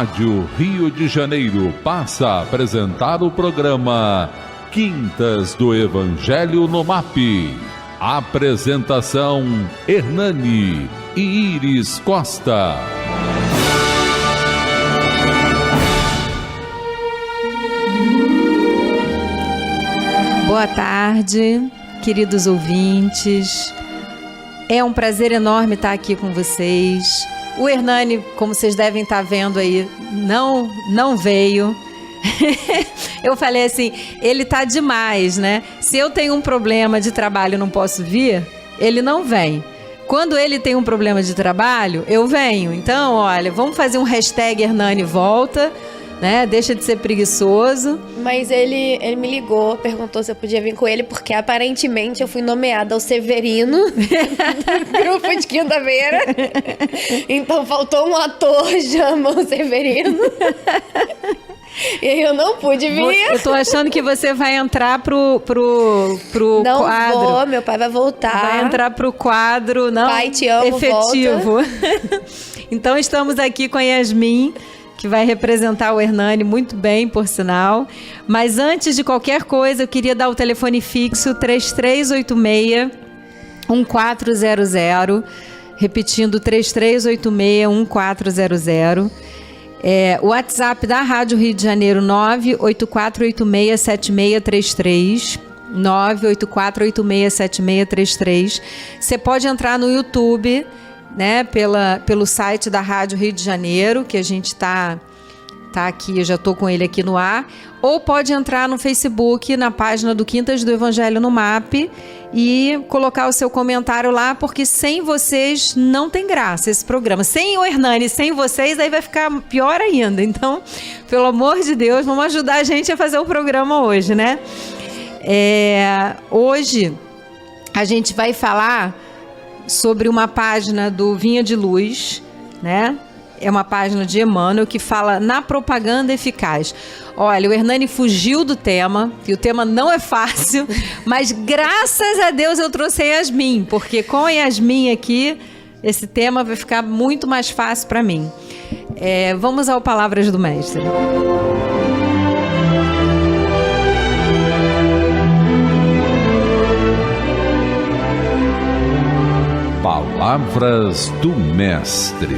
Rádio Rio de Janeiro passa a apresentar o programa Quintas do Evangelho no MAP. Apresentação: Hernani e Iris Costa. Boa tarde, queridos ouvintes. É um prazer enorme estar aqui com vocês. O Hernani, como vocês devem estar vendo aí, não veio. Eu falei assim, ele tá demais, né? Se eu tenho um problema de trabalho e não posso vir, ele não vem. Quando ele tem um problema de trabalho, eu venho. Então, olha, vamos fazer um hashtag Hernani volta, né? Deixa de ser preguiçoso. Mas ele me ligou, perguntou se eu podia vir com ele, porque aparentemente eu fui nomeada ao Severino do grupo de quinta-feira. Então faltou um ator chamado Severino. E aí eu não pude vir. Eu tô achando que você vai entrar pro não quadro. Não vou, meu pai vai voltar. Vai entrar pro quadro, não? Pai, te amo, efetivo. Então estamos aqui com a Yasmin, que vai representar o Hernani muito bem, por sinal. Mas antes de qualquer coisa, eu queria dar o telefone fixo 3386-1400. Repetindo, 3386-1400. O WhatsApp da Rádio Rio de Janeiro, 984867633. 984867633. Você pode entrar no YouTube, né, pelo site da Rádio Rio de Janeiro, que a gente tá aqui, eu já estou com ele aqui no ar, ou pode entrar no Facebook, na página do Quintas do Evangelho no MAP, e colocar o seu comentário lá, porque sem vocês não tem graça esse programa. Sem o Hernani, sem vocês, aí vai ficar pior ainda. Então, pelo amor de Deus, vamos ajudar a gente a fazer o programa hoje, né? Hoje a gente vai falar sobre uma página do Vinha de Luz, né? É uma página de Emmanuel que fala na propaganda eficaz. Olha, o Hernani fugiu do tema, e o tema não é fácil, mas graças a Deus eu trouxe a Yasmin, porque com a Yasmin aqui, esse tema vai ficar muito mais fácil para mim. Vamos ao Palavras do Mestre. Palavras do Mestre.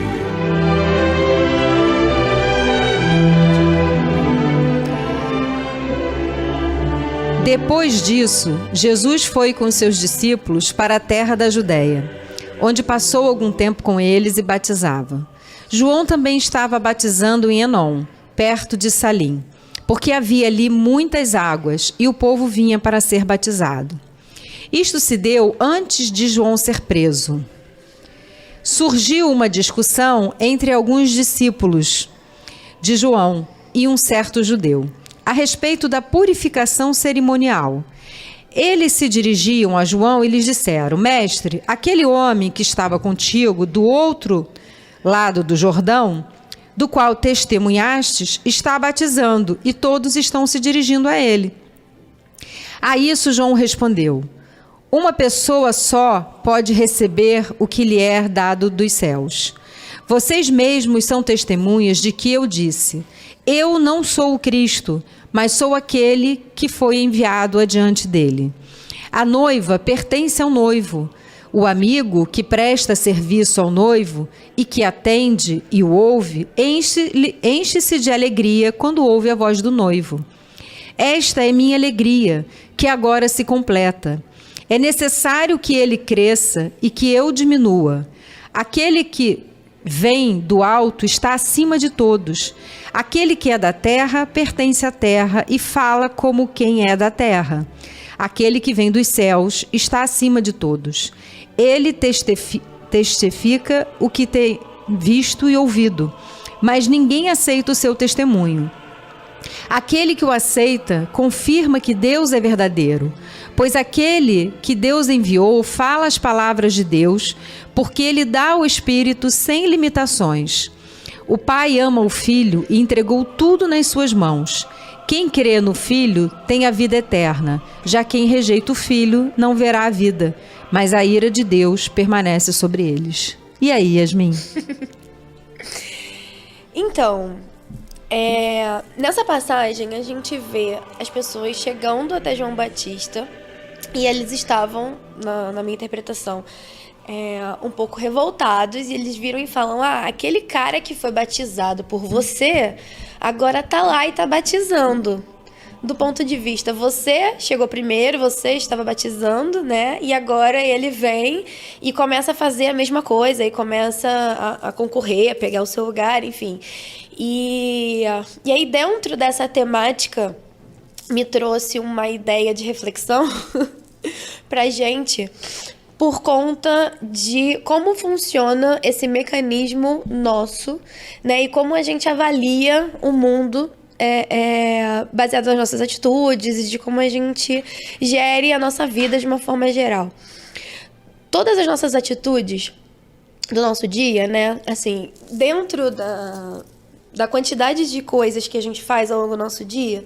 Depois disso, Jesus foi com seus discípulos para a terra da Judéia, onde passou algum tempo com eles e batizava. João também estava batizando em Enom, perto de Salim, porque havia ali muitas águas e o povo vinha para ser batizado. Isto se deu antes de João ser preso. Surgiu uma discussão entre alguns discípulos de João e um certo judeu a respeito da purificação cerimonial. Eles se dirigiam a João e lhes disseram: Mestre, aquele homem que estava contigo do outro lado do Jordão, do qual testemunhastes, está batizando e todos estão se dirigindo a ele. A isso João respondeu: uma pessoa só pode receber o que lhe é dado dos céus. Vocês mesmos são testemunhas de que eu disse: eu não sou o Cristo, mas sou aquele que foi enviado adiante dele. A noiva pertence ao noivo. O amigo que presta serviço ao noivo e que atende e o ouve, enche-se de alegria quando ouve a voz do noivo. Esta é minha alegria, que agora se completa. É necessário que ele cresça e que eu diminua. Aquele que vem do alto está acima de todos. Aquele que é da terra pertence à terra e fala como quem é da terra. Aquele que vem dos céus está acima de todos. Ele testifica o que tem visto e ouvido, mas ninguém aceita o seu testemunho. Aquele que o aceita confirma que Deus é verdadeiro, pois aquele que Deus enviou fala as palavras de Deus, porque ele dá o Espírito sem limitações. O Pai ama o Filho e entregou tudo nas suas mãos. Quem crê no Filho tem a vida eterna, já quem rejeita o Filho não verá a vida, mas a ira de Deus permanece sobre eles. E aí, Yasmin? Então, Nessa passagem, a gente vê as pessoas chegando até João Batista e eles estavam, na minha interpretação, um pouco revoltados, e eles viram e falam: aquele cara que foi batizado por você agora tá lá e tá batizando. Do ponto de vista, você chegou primeiro, você estava batizando, né? E agora ele vem e começa a fazer a mesma coisa, e começa a concorrer, a pegar o seu lugar, enfim. E aí, dentro dessa temática, me trouxe uma ideia de reflexão pra gente, por conta de como funciona esse mecanismo nosso, né? E como a gente avalia o mundo baseado nas nossas atitudes e de como a gente gere a nossa vida de uma forma geral. Todas as nossas atitudes do nosso dia, né? Assim, dentro da quantidade de coisas que a gente faz ao longo do nosso dia,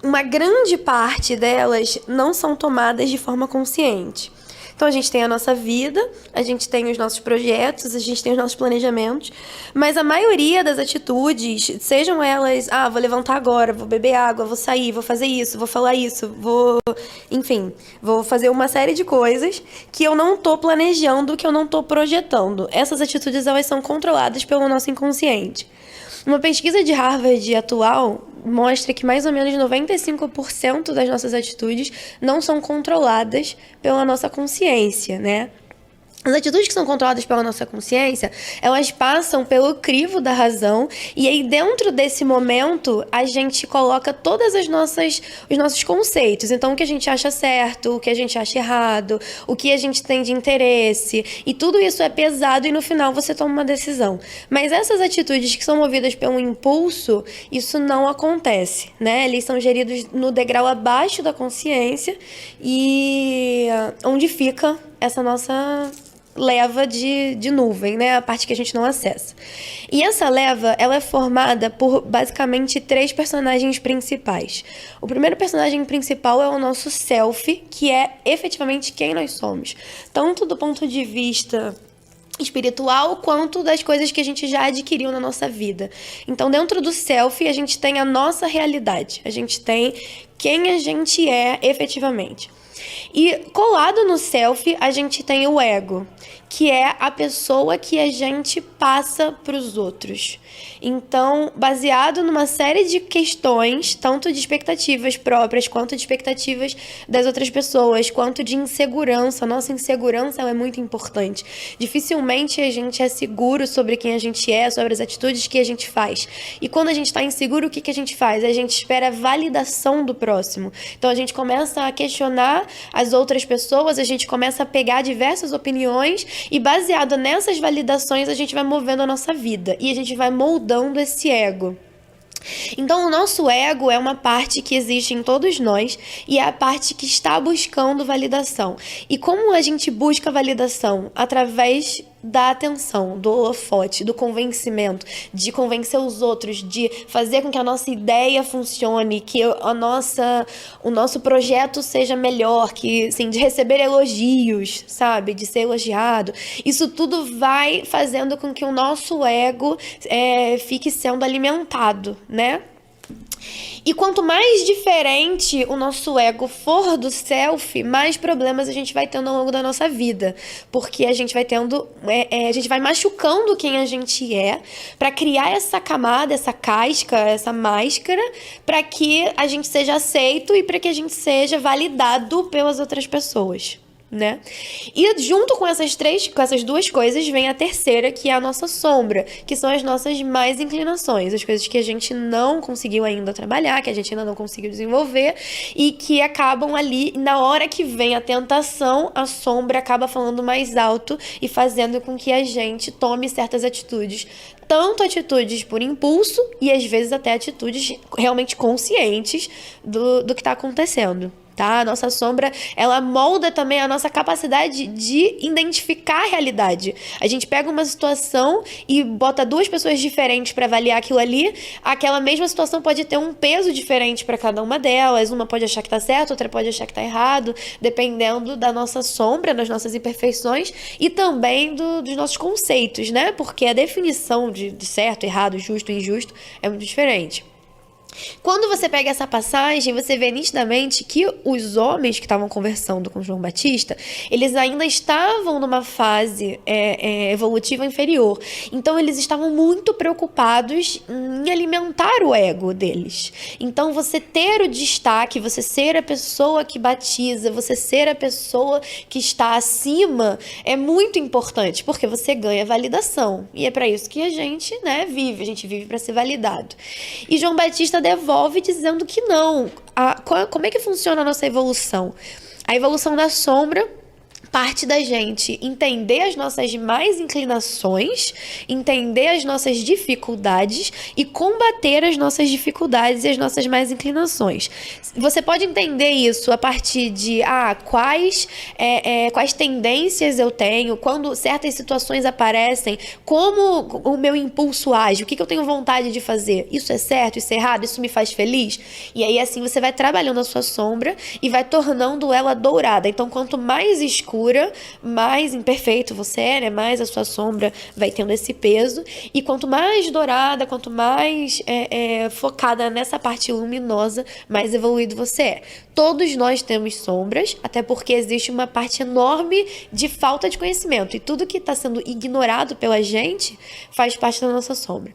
uma grande parte delas não são tomadas de forma consciente. Então, a gente tem a nossa vida, a gente tem os nossos projetos, a gente tem os nossos planejamentos, mas a maioria das atitudes, sejam elas, vou levantar agora, vou beber água, vou sair, vou fazer isso, vou falar isso, enfim, vou fazer uma série de coisas que eu não tô planejando, que eu não tô projetando. Essas atitudes, elas são controladas pelo nosso inconsciente. Uma pesquisa de Harvard atual mostra que mais ou menos 95% das nossas atitudes não são controladas pela nossa consciência, né? As atitudes que são controladas pela nossa consciência, elas passam pelo crivo da razão, e aí dentro desse momento a gente coloca todas os nossos conceitos. Então, o que a gente acha certo, o que a gente acha errado, o que a gente tem de interesse, e tudo isso é pesado, e no final você toma uma decisão. Mas essas atitudes que são movidas pelo impulso, isso não acontece, né? Eles são geridos no degrau abaixo da consciência, e onde fica essa nossa leva de nuvem, né? A parte que a gente não acessa. E essa leva, ela é formada por basicamente 3 personagens principais. O primeiro personagem principal é o nosso self, que é efetivamente quem nós somos. Tanto do ponto de vista espiritual, quanto das coisas que a gente já adquiriu na nossa vida. Então, dentro do self, a gente tem a nossa realidade. A gente tem quem a gente é efetivamente. E colado no self, a gente tem o ego, que é a pessoa que a gente passa para os outros. Então, baseado numa série de questões, tanto de expectativas próprias, quanto de expectativas das outras pessoas, quanto de insegurança. Nossa insegurança, ela é muito importante. Dificilmente a gente é seguro sobre quem a gente é, sobre as atitudes que a gente faz. E quando a gente está inseguro, o que a gente faz? A gente espera a validação do próximo. Então, a gente começa a questionar as outras pessoas, a gente começa a pegar diversas opiniões, e baseado nessas validações, a gente vai movendo a nossa vida. E a gente vai moldando esse ego. Então, o nosso ego é uma parte que existe em todos nós, e é a parte que está buscando validação. E como a gente busca validação? Através da atenção, do holofote, do convencimento, de convencer os outros, de fazer com que a nossa ideia funcione, que o nosso projeto seja melhor, que, assim, de receber elogios, sabe? De ser elogiado. Isso tudo vai fazendo com que o nosso ego fique sendo alimentado, né? E quanto mais diferente o nosso ego for do self, mais problemas a gente vai tendo ao longo da nossa vida. Porque a gente vai tendo, a gente vai machucando quem a gente é para criar essa camada, essa casca, essa máscara, para que a gente seja aceito e para que a gente seja validado pelas outras pessoas, né? E junto com essas duas coisas vem a terceira, que é a nossa sombra, que são as nossas más inclinações, as coisas que a gente não conseguiu ainda trabalhar, que a gente ainda não conseguiu desenvolver, e que acabam ali, na hora que vem a tentação, a sombra acaba falando mais alto e fazendo com que a gente tome certas atitudes, tanto atitudes por impulso e às vezes até atitudes realmente conscientes do que está acontecendo. tá? A nossa sombra, ela molda também a nossa capacidade de identificar a realidade. A gente pega uma situação e bota duas pessoas diferentes para avaliar aquilo ali, aquela mesma situação pode ter um peso diferente para cada uma delas, uma pode achar que tá certo, outra pode achar que tá errado, dependendo da nossa sombra, das nossas imperfeições e também dos nossos conceitos, né? Porque a definição de certo, errado, justo e injusto é muito diferente. Quando você pega essa passagem, você vê nitidamente que os homens que estavam conversando com João Batista, eles ainda estavam numa fase evolutiva inferior. Então, eles estavam muito preocupados em alimentar o ego deles. Então, você ter o destaque, você ser a pessoa que batiza, você ser a pessoa que está acima, é muito importante, porque você ganha validação. E é para isso que a gente, né, vive. A gente vive para ser validado. E João Batista devolve dizendo que não. Como é que funciona a nossa evolução? A evolução da sombra parte da gente entender as nossas más inclinações, entender as nossas dificuldades e combater as nossas dificuldades e as nossas más inclinações. Você pode entender isso a partir de quais tendências eu tenho, quando certas situações aparecem, como o meu impulso age, o que eu tenho vontade de fazer. Isso é certo, isso é errado, isso me faz feliz? E aí assim você vai trabalhando a sua sombra e vai tornando ela dourada. Então quanto mais escura, mais imperfeito você é, né? Mais a sua sombra vai tendo esse peso. E quanto mais dourada, quanto mais focada nessa parte luminosa, mais evoluído você é. Todos nós temos sombras, até porque existe uma parte enorme de falta de conhecimento. E tudo que está sendo ignorado pela gente faz parte da nossa sombra.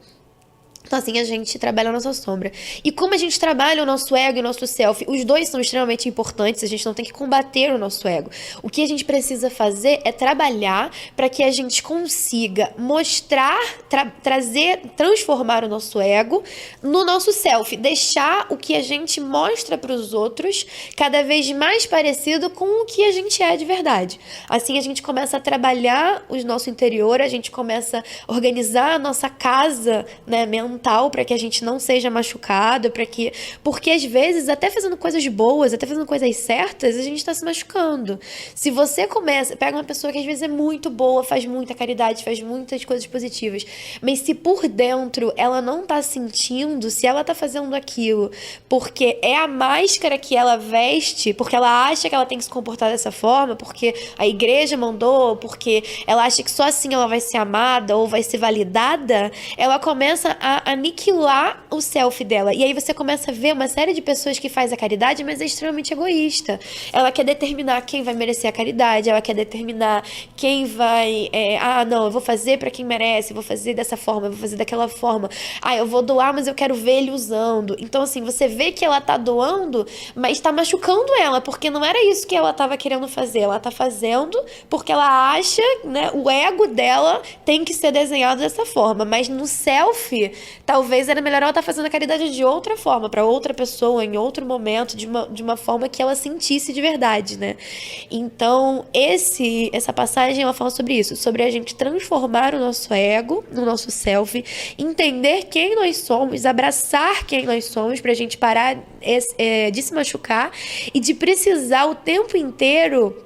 Então, assim, a gente trabalha a nossa sombra. E como a gente trabalha o nosso ego e o nosso self, os dois são extremamente importantes, a gente não tem que combater o nosso ego. O que a gente precisa fazer é trabalhar para que a gente consiga mostrar, transformar o nosso ego no nosso self, deixar o que a gente mostra para os outros cada vez mais parecido com o que a gente é de verdade. Assim, a gente começa a trabalhar o nosso interior, a gente começa a organizar a nossa casa, né, mental, para que a gente não seja machucado, porque às vezes, até fazendo coisas boas, até fazendo coisas certas, a gente está se machucando. Se você pega uma pessoa que às vezes é muito boa, faz muita caridade, faz muitas coisas positivas, mas se por dentro ela não tá sentindo, se ela tá fazendo aquilo porque é a máscara que ela veste, porque ela acha que ela tem que se comportar dessa forma, porque a igreja mandou, porque ela acha que só assim ela vai ser amada ou vai ser validada, ela começa a aniquilar o self dela. E aí você começa a ver uma série de pessoas que faz a caridade, mas é extremamente egoísta. Ela quer determinar quem vai merecer a caridade, ela quer determinar quem vai... não, eu vou fazer pra quem merece, vou fazer dessa forma, eu vou fazer daquela forma. Eu vou doar, mas eu quero ver ele usando. Então, assim, você vê que ela tá doando, mas tá machucando ela, porque não era isso que ela tava querendo fazer. Ela tá fazendo porque ela acha, né, o ego dela tem que ser desenhado dessa forma, mas no self... talvez era melhor ela estar fazendo a caridade de outra forma, para outra pessoa, em outro momento, de uma forma que ela sentisse de verdade, né? Então, essa passagem, ela fala sobre isso, sobre a gente transformar o nosso ego, no nosso self, entender quem nós somos, abraçar quem nós somos, pra gente parar de se machucar e de precisar o tempo inteiro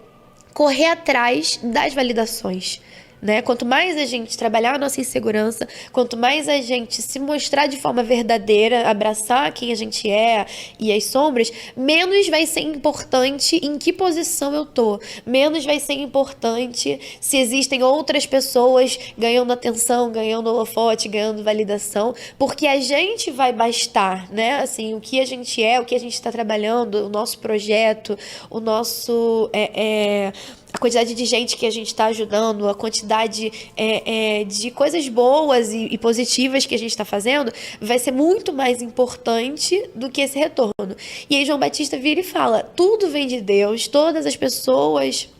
correr atrás das validações. Né? Quanto mais a gente trabalhar a nossa insegurança, quanto mais a gente se mostrar de forma verdadeira, abraçar quem a gente é e as sombras, menos vai ser importante em que posição eu tô, menos vai ser importante se existem outras pessoas ganhando atenção, ganhando holofote, ganhando validação, porque a gente vai bastar, né? Assim, o que a gente é, o que a gente está trabalhando, o nosso projeto, o nosso... a quantidade de gente que a gente está ajudando, a quantidade de coisas boas e positivas que a gente está fazendo, vai ser muito mais importante do que esse retorno. E aí João Batista vira e fala, tudo vem de Deus, todas as pessoas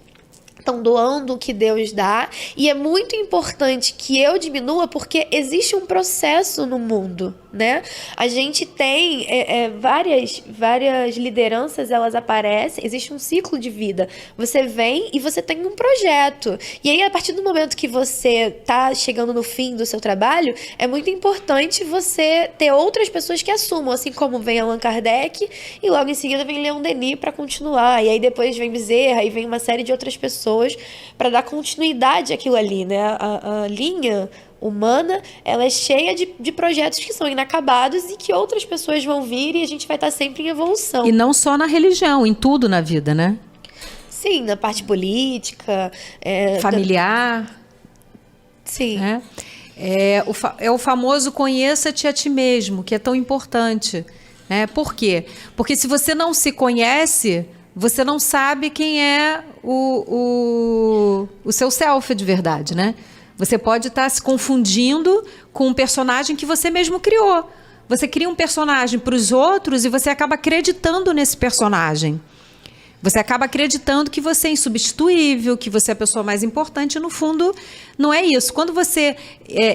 estão doando o que Deus dá, e é muito importante que eu diminua porque existe um processo no mundo, né? A gente tem várias lideranças, elas aparecem, existe um ciclo de vida. Você vem e você tem um projeto. E aí, a partir do momento que você tá chegando no fim do seu trabalho, é muito importante você ter outras pessoas que assumam, assim como vem Allan Kardec e logo em seguida vem Leon Denis para continuar. E aí depois vem Bezerra e vem uma série de outras pessoas para dar continuidade àquilo ali, né? A linha humana, ela é cheia de projetos que são inacabados e que outras pessoas vão vir e a gente vai estar sempre em evolução. E não só na religião, em tudo na vida, né? Sim, na parte política, familiar. Sim. É o famoso conheça-te a ti mesmo, que é tão importante. Né? Por quê? Porque se você não se conhece, você não sabe quem é o seu self de verdade, né? Você pode estar se confundindo com um personagem que você mesmo criou. Você cria um personagem para os outros e você acaba acreditando nesse personagem. Você acaba acreditando que você é insubstituível, que você é a pessoa mais importante. No fundo, não é isso. Quando você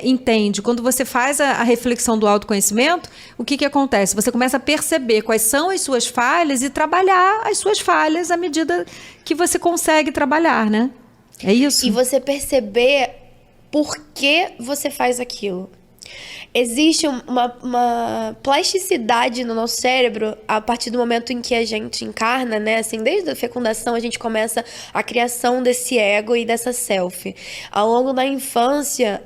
entende, quando você faz a reflexão do autoconhecimento, o que acontece? Você começa a perceber quais são as suas falhas e trabalhar as suas falhas à medida que você consegue trabalhar, né? É isso? E você perceber por que você faz aquilo. Existe uma plasticidade no nosso cérebro a partir do momento em que a gente encarna, né? Assim, desde a fecundação a gente começa a criação desse ego e dessa self. Ao longo da infância,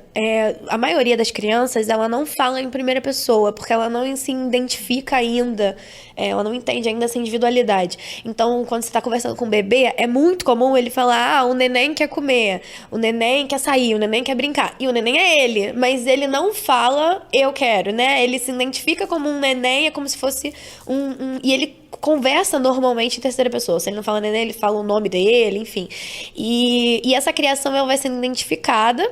a maioria das crianças, ela não fala em primeira pessoa, porque ela não se identifica ainda, ela não entende ainda essa individualidade. Então, quando você está conversando com um bebê, é muito comum ele falar, o neném quer comer, o neném quer sair, o neném quer brincar. E o neném é ele, mas ele não fala eu quero, né? Ele se identifica como um neném, é como se fosse e ele conversa normalmente em terceira pessoa. Se ele não fala neném, ele fala o nome dele, enfim. E essa criação, ela vai sendo identificada.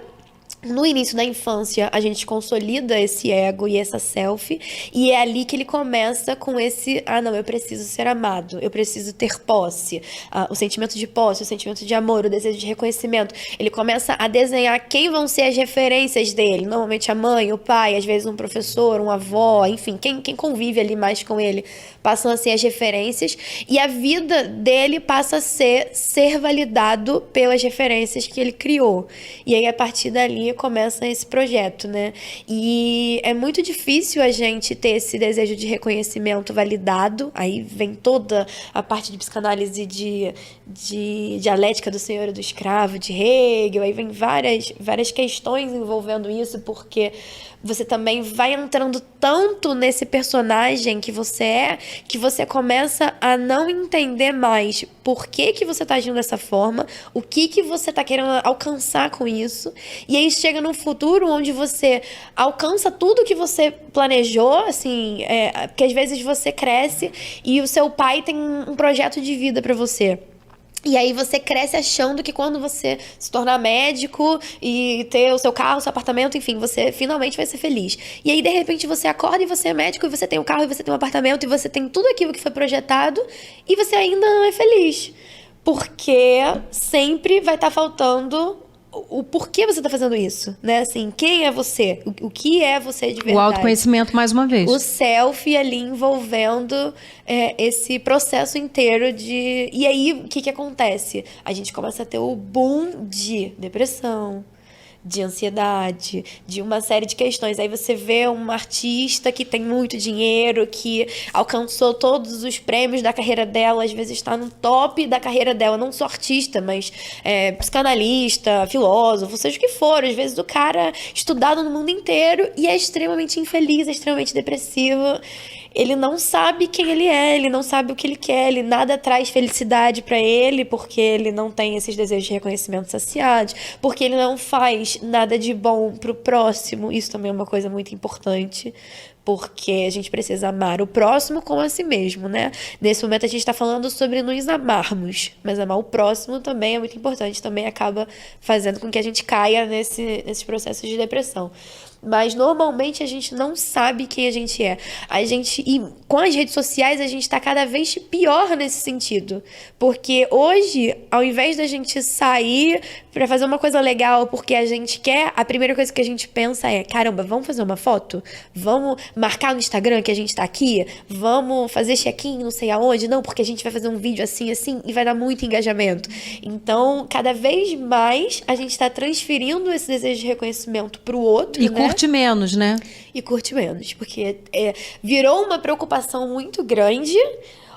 No início da infância, a gente consolida esse ego e essa self, e é ali que ele começa com esse, não, eu preciso ser amado, eu preciso ter posse, o sentimento de posse, o sentimento de amor, o desejo de reconhecimento. Ele começa a desenhar quem vão ser as referências dele, normalmente a mãe, o pai, às vezes um professor, uma avó, enfim, quem convive ali mais com ele, passam a ser as referências, e a vida dele passa a ser validado pelas referências que ele criou. E aí, a partir dali, começa esse projeto, né? E é muito difícil a gente ter esse desejo de reconhecimento validado. Aí vem toda a parte de psicanálise de dialética do senhor e do escravo, de Hegel. Aí vem várias questões envolvendo isso, porque você também vai entrando tanto nesse personagem que você começa a não entender mais por que você tá agindo dessa forma, o que você tá querendo alcançar com isso. E aí chega num futuro onde você alcança tudo que você planejou, assim, porque às vezes você cresce e o seu pai tem um projeto de vida pra você. E aí você cresce achando que quando você se tornar médico e ter o seu carro, o seu apartamento, enfim, você finalmente vai ser feliz. E aí, de repente, você acorda e você é médico, e você tem um carro, e você tem um apartamento, e você tem tudo aquilo que foi projetado, e você ainda não é feliz. Porque sempre vai estar faltando o porquê você está fazendo isso, né? Assim, quem é você? O que é você de verdade? O autoconhecimento, mais uma vez. O self ali envolvendo esse processo inteiro de... E aí, o que acontece? A gente começa a ter o boom de depressão, de ansiedade, de uma série de questões. Aí você vê um artista que tem muito dinheiro, que alcançou todos os prêmios da carreira dela, às vezes está no top da carreira dela, não só artista, mas psicanalista, filósofo, seja o que for. Às vezes o cara estudado no mundo inteiro e é extremamente infeliz, é extremamente depressivo. Ele não sabe quem ele é, ele não sabe o que ele quer, ele nada traz felicidade pra ele, porque ele não tem esses desejos de reconhecimento saciados, porque ele não faz nada de bom pro próximo. Isso também é uma coisa muito importante, porque a gente precisa amar o próximo como a si mesmo, né? Nesse momento a gente tá falando sobre nos amarmos, mas amar o próximo também é muito importante, também acaba fazendo com que a gente caia nesses processos de depressão. Mas normalmente a gente não sabe quem a gente é. E com as redes sociais a gente tá cada vez pior nesse sentido. Porque hoje, ao invés da gente sair pra fazer uma coisa legal porque a gente quer, a primeira coisa que a gente pensa é: caramba, vamos fazer uma foto? Vamos marcar no Instagram que a gente tá aqui? Vamos fazer check-in não sei aonde? Não, porque a gente vai fazer um vídeo assim, e vai dar muito engajamento. Então, cada vez mais a gente tá transferindo esse desejo de reconhecimento pro outro, E curte menos, né? E curte menos, porque virou uma preocupação muito grande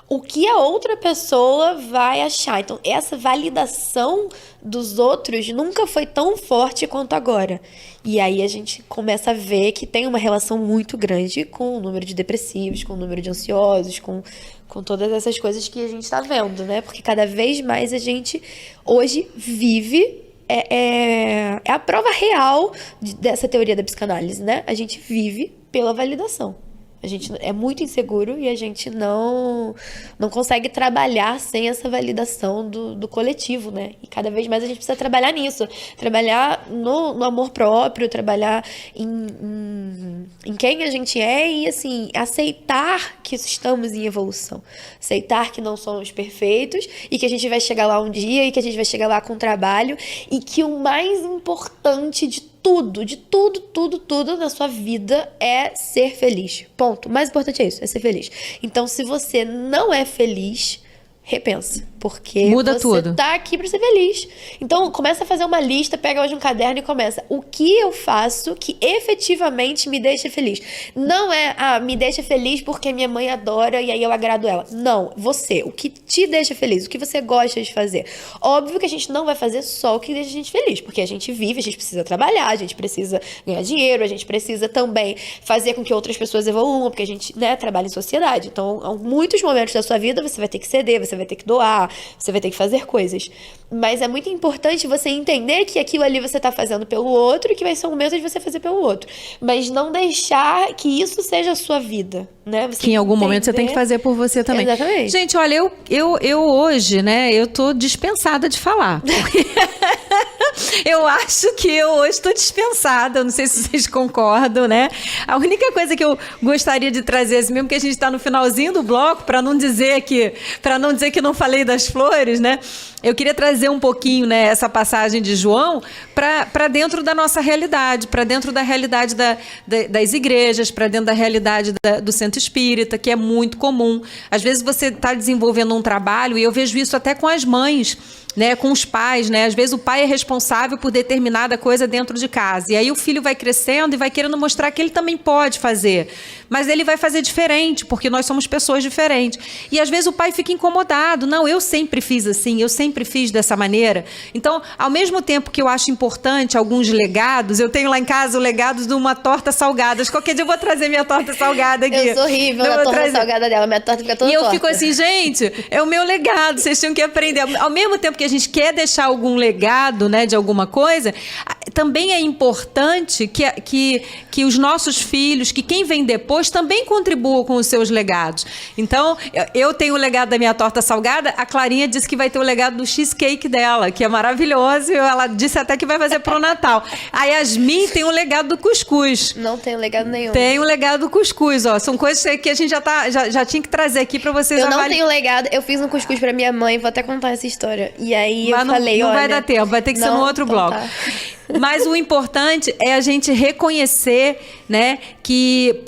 o que a outra pessoa vai achar. Então, essa validação dos outros nunca foi tão forte quanto agora. E aí a gente começa a ver que tem uma relação muito grande com o número de depressivos, com o número de ansiosos, com todas essas coisas que a gente tá vendo, né? Porque cada vez mais a gente hoje vive... É a prova real dessa teoria da psicanálise, né? A gente vive pela validação. A gente é muito inseguro e a gente não consegue trabalhar sem essa validação do coletivo, né? E cada vez mais a gente precisa trabalhar nisso. Trabalhar no amor próprio, trabalhar em quem a gente é e, assim, aceitar que estamos em evolução. Aceitar que não somos perfeitos e que a gente vai chegar lá um dia e que a gente vai chegar lá com trabalho e que o mais importante de tudo na sua vida é ser feliz. Ponto. O mais importante é isso, é ser feliz. Então, se você não é feliz, repensa. Porque muda você tudo. Tá aqui pra ser feliz. Então, começa a fazer uma lista, pega hoje um caderno e começa. O que eu faço que efetivamente me deixa feliz? Não é, me deixa feliz porque minha mãe adora e aí eu agrado ela. Não, você. O que te deixa feliz? O que você gosta de fazer? Óbvio que a gente não vai fazer só o que deixa a gente feliz, porque a gente vive, a gente precisa trabalhar, a gente precisa ganhar dinheiro, a gente precisa também fazer com que outras pessoas evoluam, porque a gente, né, trabalha em sociedade. Então, em muitos momentos da sua vida, você vai ter que ceder, você vai ter que doar, você vai ter que fazer coisas. Mas é muito importante você entender que aquilo ali você tá fazendo pelo outro e que vai ser um momento de você fazer pelo outro. Mas não deixar que isso seja a sua vida, né? Você que em algum momento você tem que fazer por você também. Exatamente. Gente, olha, eu hoje, né, eu tô dispensada de falar. Eu acho que eu hoje estou dispensada, eu não sei se vocês concordam, né? A única coisa que eu gostaria de trazer, assim, mesmo que a gente está no finalzinho do bloco, para não dizer que não falei das flores, né? Eu queria trazer um pouquinho, né, essa passagem de João para dentro da nossa realidade, para dentro da realidade das igrejas, para dentro da realidade do centro espírita, que é muito comum. Às vezes você está desenvolvendo um trabalho, e eu vejo isso até com as mães, né, com os pais, né? Às vezes o pai é responsável por determinada coisa dentro de casa. E aí o filho vai crescendo e vai querendo mostrar que ele também pode fazer. Mas ele vai fazer diferente, porque nós somos pessoas diferentes. E às vezes o pai fica incomodado. Não, eu sempre fiz assim, eu sempre fiz dessa maneira. Então, ao mesmo tempo que eu acho importante alguns legados, eu tenho lá em casa o legado de uma torta salgada. Qualquer dia eu vou trazer minha torta salgada aqui. Eu sou horrível na torta salgada dela. Minha torta fica toda torta. E eu fico assim, gente, é o meu legado, vocês tinham que aprender. Ao mesmo tempo que a gente quer deixar algum legado, né, de alguma coisa, também é importante que os nossos filhos, que quem vem depois, também contribuam com os seus legados. Então, eu tenho o legado da minha torta salgada, a Clarinha disse que vai ter o legado do cheesecake dela, que é maravilhoso, e ela disse até que vai fazer pro Natal. A Yasmin tem o legado do cuscuz. Não tenho legado nenhum. Tem o legado do cuscuz, ó. São coisas que a gente já tinha que trazer aqui pra vocês avaliarem. Eu não tenho legado, eu fiz um cuscuz pra minha mãe, vou até contar essa história. E aí eu falei, não olha... vai dar tempo, vai ter que ser no outro bloco. Tá. Mas o importante é a gente reconhecer, né, que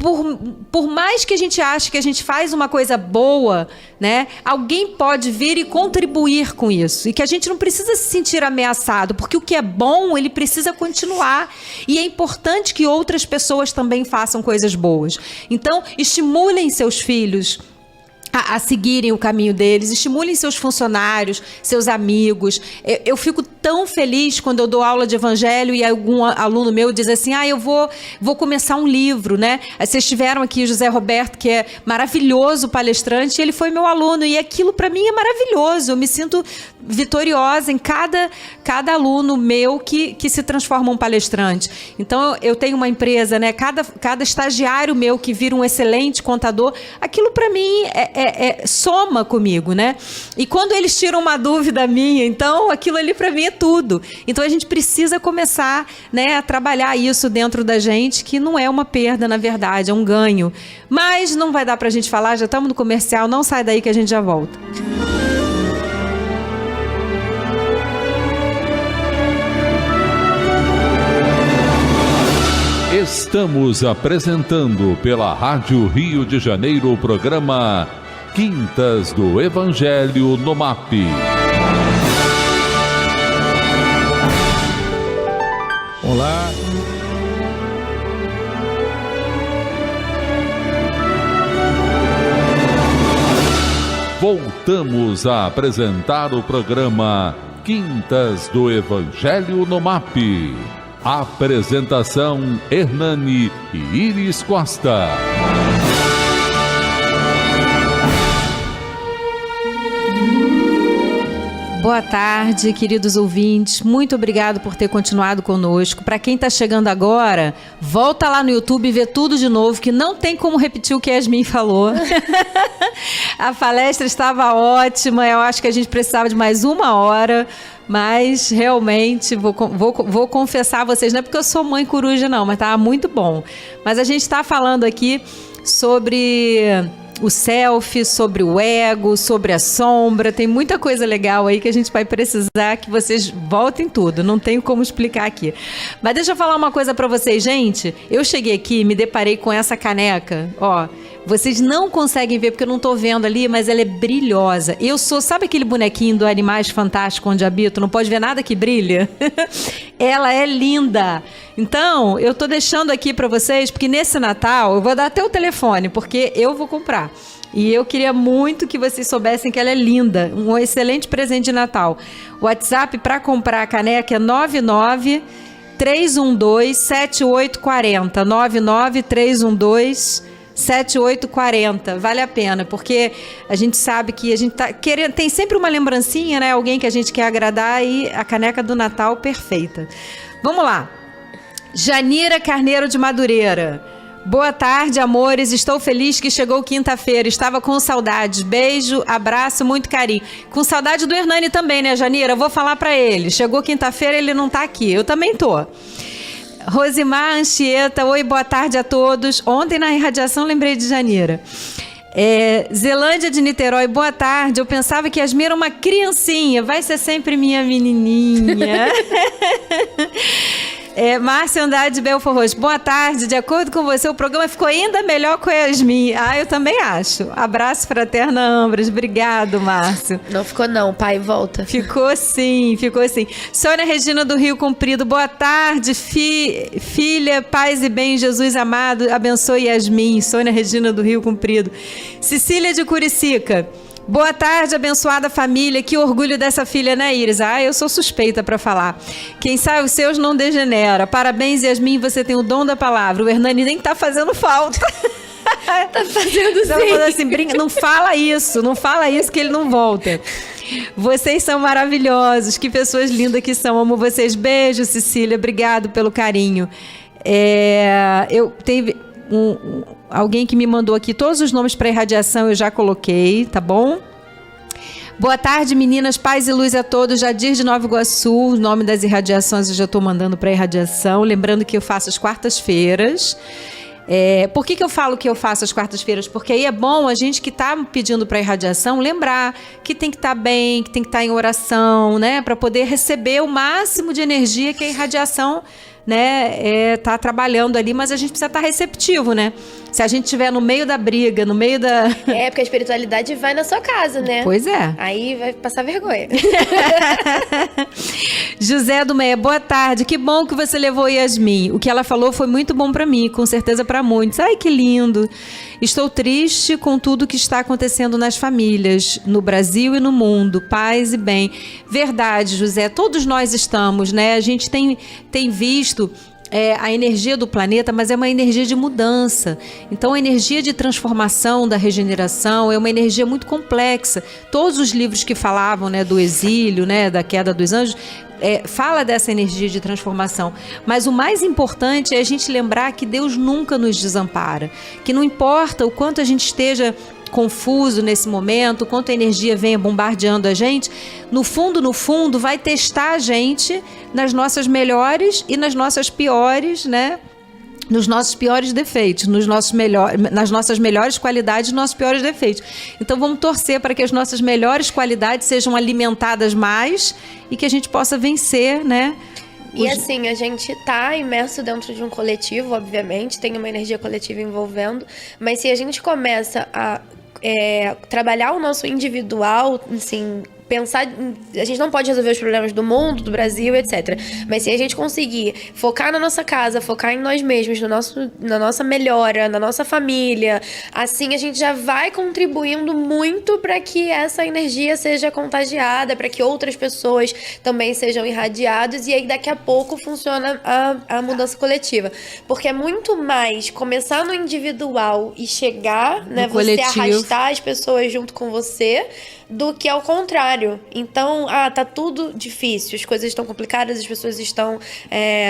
por mais que a gente ache que a gente faz uma coisa boa, né, alguém pode vir e contribuir com isso. E que a gente não precisa se sentir ameaçado, porque o que é bom, ele precisa continuar. E é importante que outras pessoas também façam coisas boas. Então, estimulem seus filhos a seguirem o caminho deles, estimulem seus funcionários, seus amigos. Eu fico tão feliz quando eu dou aula de evangelho e algum aluno meu diz assim, eu vou começar um livro, né? Vocês tiveram aqui o José Roberto, que é maravilhoso palestrante, ele foi meu aluno, e aquilo para mim é maravilhoso. Eu me sinto vitoriosa em cada aluno meu que se transforma um palestrante. Então, eu tenho uma empresa, né? Cada estagiário meu que vira um excelente contador, aquilo para mim soma comigo, né? E quando eles tiram uma dúvida minha, então aquilo ali para mim perder tudo. Então a gente precisa começar, né, a trabalhar isso dentro da gente, que não é uma perda, na verdade, é um ganho. Mas não vai dar pra gente falar, já estamos no comercial, não sai daí que a gente já volta. Estamos apresentando pela Rádio Rio de Janeiro o programa Quintas do Evangelho no MAP. Olá. Voltamos a apresentar o programa Quintas do Evangelho no MAP. Apresentação Hernani e Iris Costa. Boa tarde, queridos ouvintes. Muito obrigado por ter continuado conosco. Para quem está chegando agora, volta lá no YouTube e vê tudo de novo, que não tem como repetir o que a Yasmin falou. A palestra estava ótima. Eu acho que a gente precisava de mais 1 hora. Mas realmente, vou confessar a vocês, não é porque eu sou mãe coruja não, mas estava muito bom. Mas a gente está falando aqui sobre o self, sobre o ego, sobre a sombra. Tem muita coisa legal aí que a gente vai precisar que vocês voltem tudo. Não tenho como explicar aqui. Mas deixa eu falar uma coisa para vocês, gente. Eu cheguei aqui e me deparei com essa caneca. Ó, vocês não conseguem ver porque eu não tô vendo ali, mas ela é brilhosa. Eu sou, sabe aquele bonequinho do Animais Fantásticos onde habito? Não pode ver nada que brilha? Ela é linda. Então, eu tô deixando aqui para vocês, porque nesse Natal, eu vou dar até o telefone, porque eu vou comprar. E eu queria muito que vocês soubessem que ela é linda. Um excelente presente de Natal. O WhatsApp para comprar a caneca é 99-312-7840. 99-312-7840. Vale a pena, porque a gente sabe que a gente tá querendo, tem sempre uma lembrancinha, né? Alguém que a gente quer agradar, e a caneca do Natal perfeita. Vamos lá. Janira Carneiro de Madureira. Boa tarde, amores. Estou feliz que chegou quinta-feira. Estava com saudades. Beijo, abraço, muito carinho. Com saudade do Hernani também, né, Janira? Eu vou falar pra ele. Chegou quinta-feira, ele não tá aqui. Eu também tô. Rosimar Anchieta. Oi, boa tarde a todos. Ontem na irradiação lembrei de Janira. Zelândia de Niterói, boa tarde. Eu pensava que Yasmin era uma criancinha. Vai ser sempre minha menininha. Márcia Andrade de Belfor Roxo, boa tarde. De acordo com você, o programa ficou ainda melhor com a Yasmin. Eu também acho. Abraço fraterno, Ambras. Obrigado, Márcio. Não ficou não, pai, volta. Ficou sim, ficou sim. Sônia Regina do Rio Comprido, boa tarde, filha, paz e bem, Jesus amado, abençoe Yasmin. Sônia Regina do Rio Comprido. Cecília de Curicica, boa tarde, abençoada família. Que orgulho dessa filha, né, Iris? Eu sou suspeita para falar. Quem sabe os seus não degenera. Parabéns, Yasmin, você tem o dom da palavra. O Hernani nem tá fazendo falta. Tá fazendo sim. Assim, não fala isso que ele não volta. Vocês são maravilhosos, que pessoas lindas que são. Amo vocês. Beijo, Cecília. Obrigado pelo carinho. Eu teve alguém que me mandou aqui todos os nomes para irradiação, eu já coloquei, tá bom? Boa tarde, meninas, paz e luz a todos. Jadir de Nova Iguaçu, o nome das irradiações eu já estou mandando para irradiação. Lembrando que eu faço às quartas-feiras. Por que eu falo que eu faço às quartas-feiras? Porque aí é bom a gente que está pedindo para irradiação lembrar que tem que estar bem, que tem que estar em oração, né? Para poder receber o máximo de energia que a irradiação, né, tá trabalhando ali, mas a gente precisa estar receptivo, né? Se a gente estiver no meio da briga, no meio da... Porque a espiritualidade vai na sua casa, né? Pois é. Aí vai passar vergonha. José do Meia, boa tarde. Que bom que você levou Yasmin. O que ela falou foi muito bom para mim, com certeza para muitos. Ai, que lindo. Estou triste com tudo que está acontecendo nas famílias, no Brasil e no mundo. Paz e bem. Verdade, José. Todos nós estamos, né? A gente tem visto a energia do planeta, mas é uma energia de mudança. Então, a energia de transformação, da regeneração, é uma energia muito complexa. Todos os livros que falavam, né, do exílio, né, da queda dos anjos, fala dessa energia de transformação. Mas o mais importante é a gente lembrar que Deus nunca nos desampara. Que não importa o quanto a gente esteja confuso nesse momento, o quanto a energia venha bombardeando a gente, no fundo, vai testar a gente nas nossas melhores e nas nossas piores, né? Nos nossos piores defeitos, nas nossas melhores qualidades e nossos piores defeitos. Então vamos torcer para que as nossas melhores qualidades sejam alimentadas mais e que a gente possa vencer, né? E assim, a gente tá imerso dentro de um coletivo, obviamente, tem uma energia coletiva envolvendo, mas se a gente começa a trabalhar o nosso individual, assim, pensar, a gente não pode resolver os problemas do mundo, do Brasil, etc. Mas se a gente conseguir focar na nossa casa, focar em nós mesmos, na nossa melhora, na nossa família, assim a gente já vai contribuindo muito para que essa energia seja contagiada, para que outras pessoas também sejam irradiadas, e aí daqui a pouco funciona a mudança coletiva. Porque é muito mais começar no individual e chegar, né, você coletivo, arrastar as pessoas junto com você, do que ao contrário. Então, tá tudo difícil, as coisas estão complicadas, as pessoas estão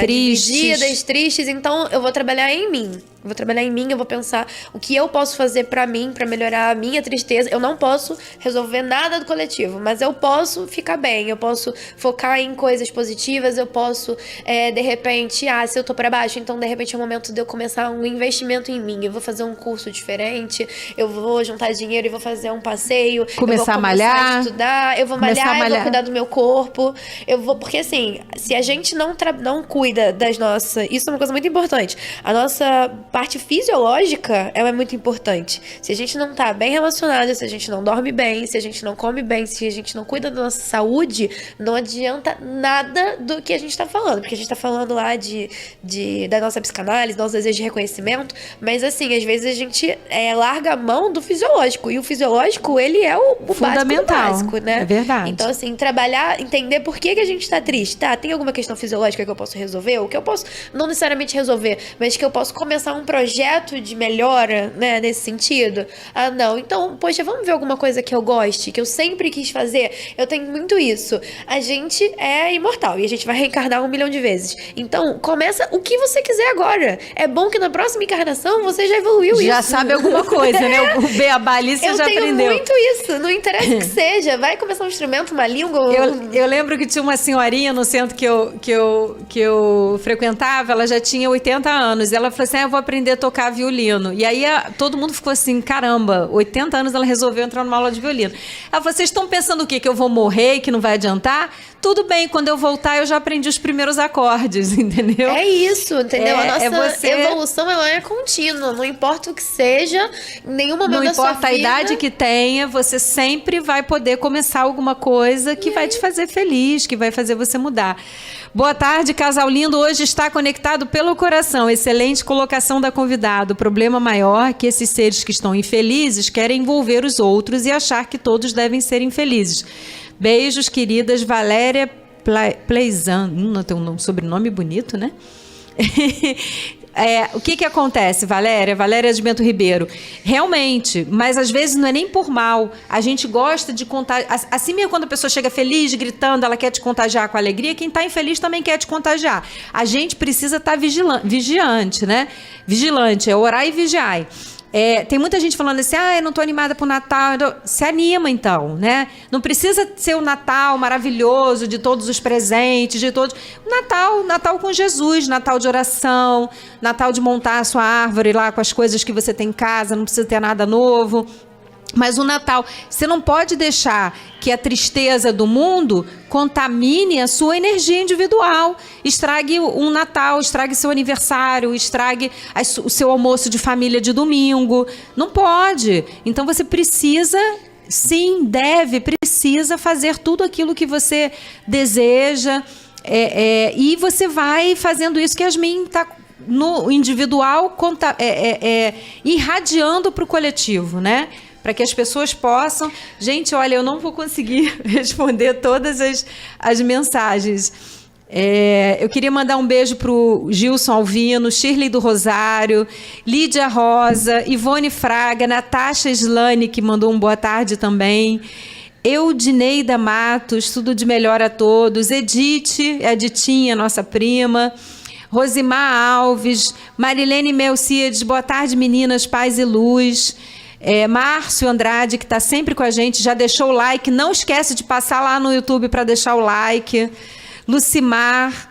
divididas, tristes, então eu vou trabalhar em mim. Eu vou pensar o que eu posso fazer pra mim, pra melhorar a minha tristeza. Eu não posso resolver nada do coletivo, mas eu posso ficar bem, eu posso focar em coisas positivas, eu posso, de repente, se eu tô pra baixo, então de repente é o momento de eu começar um investimento em mim. Eu vou fazer um curso diferente, eu vou juntar dinheiro e vou fazer um passeio, começar a malhar, a estudar, eu vou malhar, eu vou cuidar do meu corpo, porque assim, se a gente não cuida das nossas, isso é uma coisa muito importante, a nossa parte fisiológica, ela é muito importante. Se a gente não tá bem relacionado, se a gente não dorme bem, se a gente não come bem, se a gente não cuida da nossa saúde, não adianta nada do que a gente tá falando, porque a gente tá falando lá da nossa psicanálise, do nosso desejo de reconhecimento, mas assim, às vezes a gente larga a mão do fisiológico, e o fisiológico, ele é o fundamental, básico, né? É verdade. Então, assim, trabalhar, entender por que a gente tá triste. Tem alguma questão fisiológica que eu posso resolver? Ou que eu posso, não necessariamente resolver, mas que eu posso começar um projeto de melhora, né, nesse sentido? Não. Então, poxa, vamos ver alguma coisa que eu goste, que eu sempre quis fazer. Eu tenho muito isso. A gente é imortal e a gente vai reencarnar 1 milhão de vezes. Então, começa o que você quiser agora. É bom que na próxima encarnação você já evoluiu isso. Já sabe alguma coisa, né? O beabá ali você já aprendeu. Eu tenho muito isso. Não interessa o que seja. Vai começar um instrumento, uma língua. Eu lembro que tinha uma senhorinha no centro que eu frequentava, ela já tinha 80 anos. E ela falou assim, eu vou aprender a tocar violino. E aí todo mundo ficou assim, caramba, 80 anos ela resolveu entrar numa aula de violino. Ela falou, vocês estão pensando o quê? Que eu vou morrer e que não vai adiantar? Tudo bem, quando eu voltar eu já aprendi os primeiros acordes, entendeu? É isso, entendeu? A nossa evolução, ela é contínua, não importa o que seja, em nenhum momento da sua vida. Não importa a idade que tenha, você sempre vai poder começar alguma coisa que vai te fazer feliz, que vai fazer você mudar. Boa tarde, casal lindo. Hoje está conectado pelo coração. Excelente colocação da convidada. O problema maior é que esses seres que estão infelizes querem envolver os outros e achar que todos devem ser infelizes. Beijos, queridas. Valéria Pleizan. Tem um sobrenome bonito, né? O que acontece, Valéria? Valéria de Bento Ribeiro. Realmente, mas às vezes não é nem por mal. A gente gosta de contagiar. Assim mesmo, quando a pessoa chega feliz, gritando, ela quer te contagiar com alegria, quem está infeliz também quer te contagiar. A gente precisa estar vigiante, né? Vigilante, orar e vigiar. Tem muita gente falando assim, eu não estou animada para o Natal. Se anima, então, né? Não precisa ser o Natal maravilhoso, de todos os presentes, de todos... Natal com Jesus, Natal de oração, Natal de montar a sua árvore lá com as coisas que você tem em casa, não precisa ter nada novo. Mas o Natal, você não pode deixar que a tristeza do mundo contamine a sua energia individual, estrague um Natal, estrague seu aniversário, estrague o seu almoço de família de domingo. Não pode. Então você precisa, sim, precisa fazer tudo aquilo que você deseja. E você vai fazendo isso que Yasmin está no individual irradiando para o coletivo, né? Para que as pessoas possam... Gente, olha, eu não vou conseguir responder todas as mensagens. Eu queria mandar um beijo para o Gilson Alvino, Shirley do Rosário, Lídia Rosa, Ivone Fraga, Natasha Slane, que mandou boa tarde também, Eudineida Matos, tudo de melhor a todos, Edith, a Ditinha, nossa prima, Rosimar Alves, Marilene Melcíades, boa tarde, meninas, paz e luz... Márcio Andrade, que está sempre com a gente, já deixou o like. Não esquece de passar lá no YouTube para deixar o like. Lucimar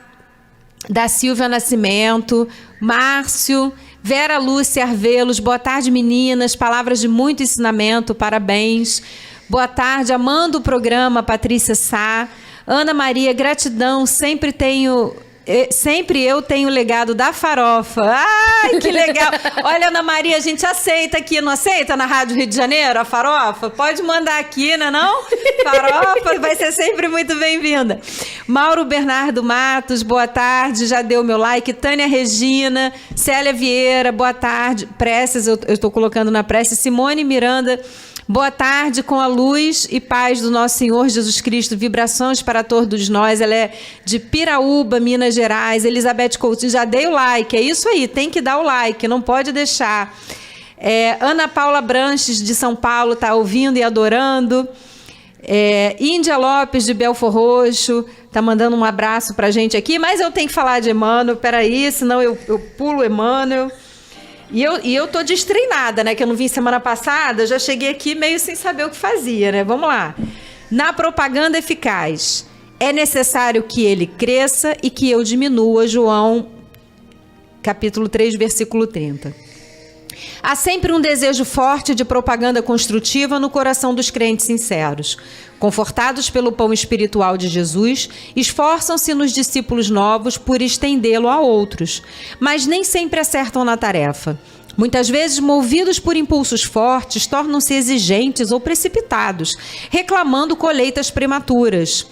da Silvia Nascimento, Márcio, Vera Lúcia Arvelos, boa tarde, meninas, palavras de muito ensinamento, parabéns. Boa tarde, amando o programa, Patrícia Sá. Ana Maria, gratidão, sempre eu tenho o legado da farofa. Ai, que legal. Olha, Ana Maria, a gente aceita aqui, não aceita na Rádio Rio de Janeiro a farofa? Pode mandar aqui, né não? Farofa vai ser sempre muito bem-vinda. Mauro Bernardo Matos, boa tarde, já deu meu like. Tânia Regina, Célia Vieira, boa tarde. Preces, eu estou colocando na prece. Simone Miranda, boa tarde, com a luz e paz do nosso Senhor Jesus Cristo, vibrações para todos nós. Ela é de Piraúba, Minas Gerais. Elizabeth Coutinho, já dei o like, é isso aí, tem que dar o like, não pode deixar. Ana Paula Branches, de São Paulo, está ouvindo e adorando. Índia Lopes, de Belfor Roxo, está mandando um abraço para a gente aqui, mas eu tenho que falar de Emmanuel, peraí, senão eu pulo Emmanuel. E eu tô destreinada, né? Que eu não vim semana passada, já cheguei aqui meio sem saber o que fazia, né? Vamos lá. Na propaganda eficaz, é necessário que ele cresça e que eu diminua, João, capítulo 3, versículo 30. Há sempre um desejo forte de propaganda construtiva no coração dos crentes sinceros. Confortados pelo pão espiritual de Jesus, esforçam-se nos discípulos novos por estendê-lo a outros, mas nem sempre acertam na tarefa. Muitas vezes, movidos por impulsos fortes, tornam-se exigentes ou precipitados, reclamando colheitas prematuras.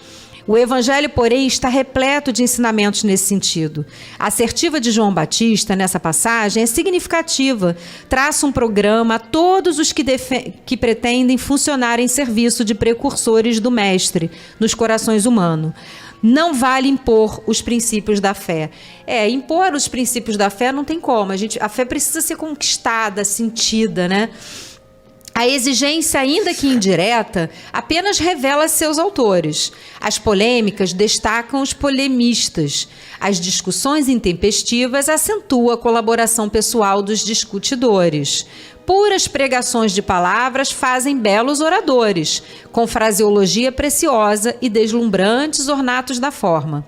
O Evangelho, porém, está repleto de ensinamentos nesse sentido. A assertiva de João Batista, nessa passagem, é significativa. Traça um programa a todos os que pretendem funcionar em serviço de precursores do Mestre nos corações humanos. Não vale impor os princípios da fé. Impor os princípios da fé não tem como. A fé precisa ser conquistada, sentida, né? A exigência, ainda que indireta, apenas revela seus autores. As polêmicas destacam os polemistas. As discussões intempestivas acentuam a colaboração pessoal dos discutidores. Puras pregações de palavras fazem belos oradores, com fraseologia preciosa e deslumbrantes ornatos da forma.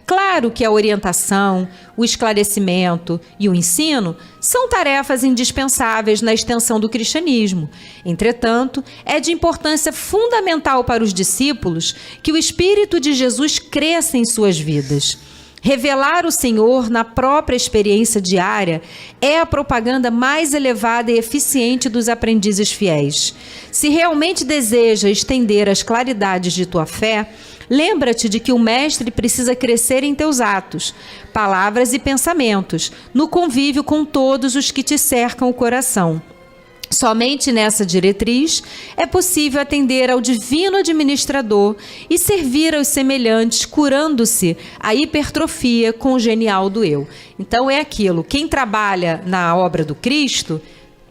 Claro que a orientação, o esclarecimento e o ensino são tarefas indispensáveis na extensão do cristianismo. Entretanto, é de importância fundamental para os discípulos que o Espírito de Jesus cresça em suas vidas. Revelar o Senhor na própria experiência diária é a propaganda mais elevada e eficiente dos aprendizes fiéis. Se realmente deseja estender as claridades de tua fé, lembra-te de que o Mestre precisa crescer em teus atos, palavras e pensamentos, no convívio com todos os que te cercam o coração. Somente nessa diretriz é possível atender ao divino administrador e servir aos semelhantes, curando-se a hipertrofia congenial do eu. Então é aquilo, quem trabalha na obra do Cristo